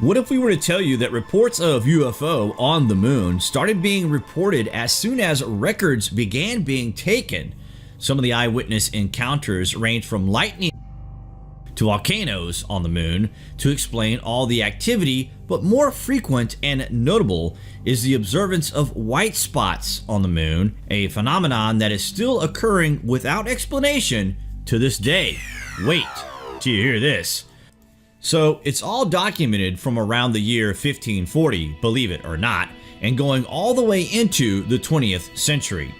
What if we were to tell you that reports of UFO on the moon started being reported as soon as records began being taken? Some of the eyewitness encounters range from lightning to volcanoes on the moon to explain all the activity, but more frequent and notable is the observance of white spots on the moon, a phenomenon that is still occurring without explanation to this day. Wait till you hear this. So it's all documented from around the year 1540, believe it or not, and going all the way into the 20th century.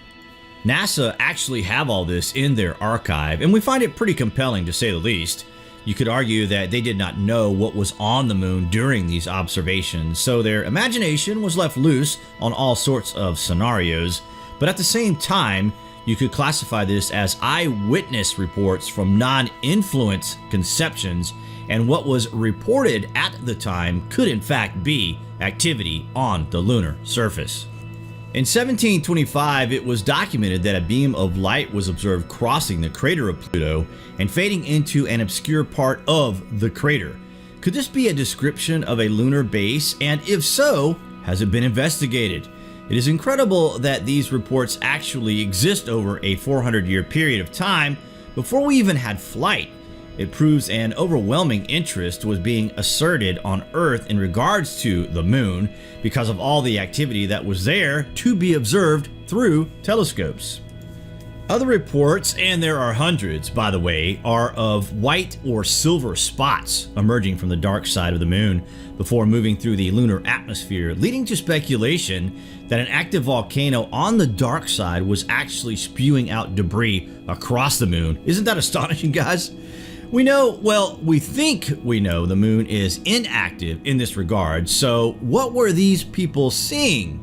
NASA actually have all this in their archive, and we find it pretty compelling to say the least. You could argue that they did not know what was on the moon during these observations, so their imagination was left loose on all sorts of scenarios. But at the same time, you could classify this as eyewitness reports from non-influence conceptions, and what was reported at the time could in fact be activity on the lunar surface. In 1725, it was documented that a beam of light was observed crossing the crater of Pluto and fading into an obscure part of the crater. Could this be a description of a lunar base? And if so, has it been investigated? It is incredible that these reports actually exist over a 400-year period of time before we even had flight. It proves an overwhelming interest was being asserted on Earth in regards to the moon because of all the activity that was there to be observed through telescopes. Other reports, and there are hundreds by the way, are of white or silver spots emerging from the dark side of the moon before moving through the lunar atmosphere, leading to speculation that an active volcano on the dark side was actually spewing out debris across the moon. Isn't that astonishing, guys? We know, well, we think we know the moon is inactive in this regard, so what were these people seeing?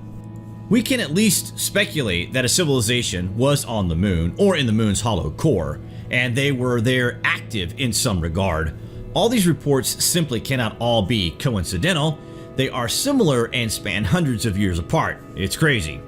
We can at least speculate that a civilization was on the moon or in the moon's hollow core, and they were there active in some regard. All these reports simply cannot all be coincidental. They are similar and span hundreds of years apart. It's crazy.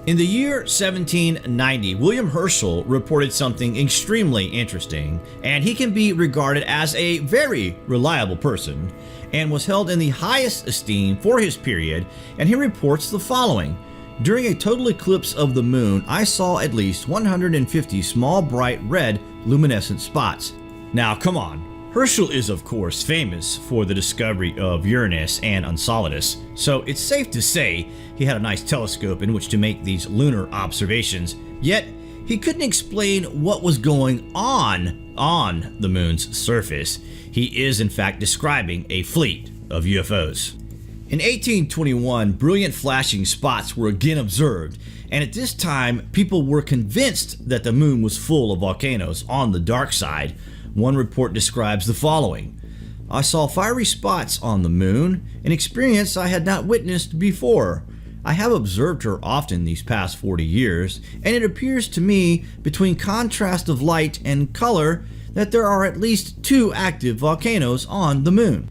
In the year 1790, William Herschel reported something extremely interesting, and he can be regarded as a very reliable person and was held in the highest esteem for his period, and he reports the following. During a total eclipse of the moon, I saw at least 150 small bright red luminescent spots. Now come on. Herschel is of course famous for the discovery of Uranus and Enceladus, so it's safe to say he had a nice telescope in which to make these lunar observations, yet he couldn't explain what was going on the moon's surface. He is in fact describing a fleet of UFOs. In 1821, brilliant flashing spots were again observed, and at this time people were convinced that the moon was full of volcanoes on the dark side. One report describes the following. I saw fiery spots on the moon, an experience I had not witnessed before. I have observed her often these past 40 years, and it appears to me, between contrast of light and color, that there are at least 2 active volcanoes on the moon.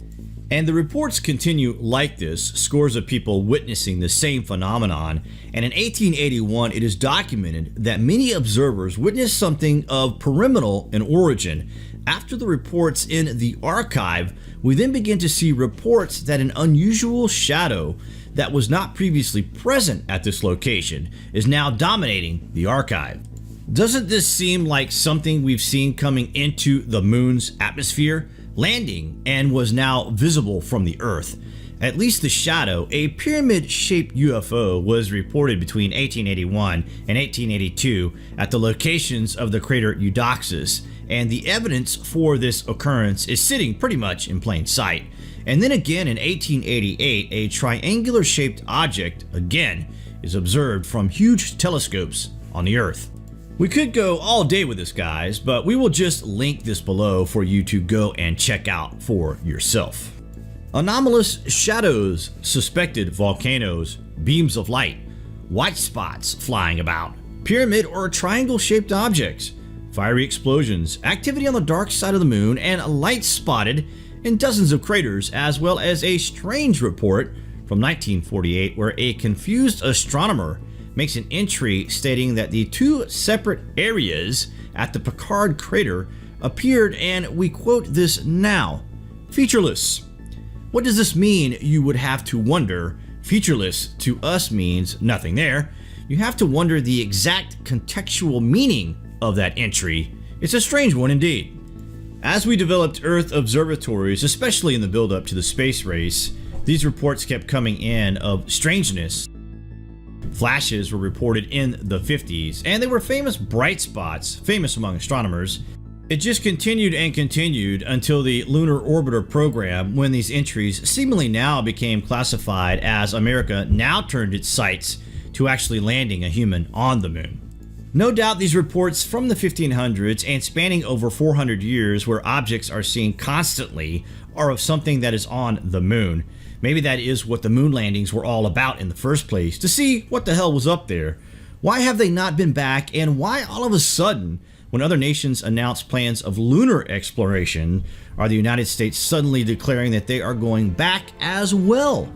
And the reports continue like this, scores of people witnessing the same phenomenon, and in 1881 it is documented that many observers witnessed something of pyramidal in origin. After the reports in the archive, we then begin to see reports that an unusual shadow that was not previously present at this location is now dominating the archive. Doesn't this seem like something we've seen coming into the moon's atmosphere, landing, and was now visible from the Earth? At least the shadow, a pyramid-shaped UFO, was reported between 1881 and 1882 at the locations of the crater Eudoxus, and the evidence for this occurrence is sitting pretty much in plain sight. And then again in 1888, a triangular-shaped object, again, is observed from huge telescopes on the Earth. We could go all day with this, guys, but we will just link this below for you to go and check out for yourself. Anomalous shadows, suspected volcanoes, beams of light, white spots flying about, pyramid or triangle-shaped objects, fiery explosions, activity on the dark side of the moon, and light spotted in dozens of craters, as well as a strange report from 1948 where a confused astronomer makes an entry stating that the 2 separate areas at the Picard crater appeared, and we quote this now, featureless. What does this mean, you would have to wonder? Featureless to us means nothing there. You have to wonder the exact contextual meaning of that entry. It's a strange one indeed. As we developed Earth observatories, especially in the build-up to the space race, these reports kept coming in of strangeness. Flashes were reported in the 50s, and they were famous bright spots, famous among astronomers. It just continued and continued until the Lunar Orbiter program, when these entries seemingly now became classified as America now turned its sights to actually landing a human on the moon. No doubt these reports from the 1500s and spanning over 400 years, where objects are seen constantly, are of something that is on the moon. Maybe that is what the moon landings were all about in the first place, to see what the hell was up there. Why have they not been back, and why all of a sudden, when other nations announce plans of lunar exploration, are the United States suddenly declaring that they are going back as well?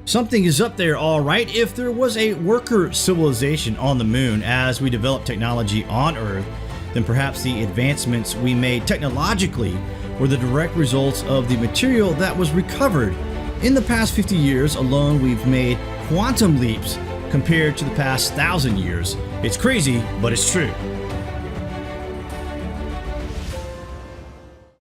Something is up there, all right. If there was a worker civilization on the moon as we develop technology on Earth, then perhaps the advancements we made technologically were the direct results of the material that was recovered. In the past 50 years alone, we've made quantum leaps compared to the past 1,000 years. It's crazy, but it's true.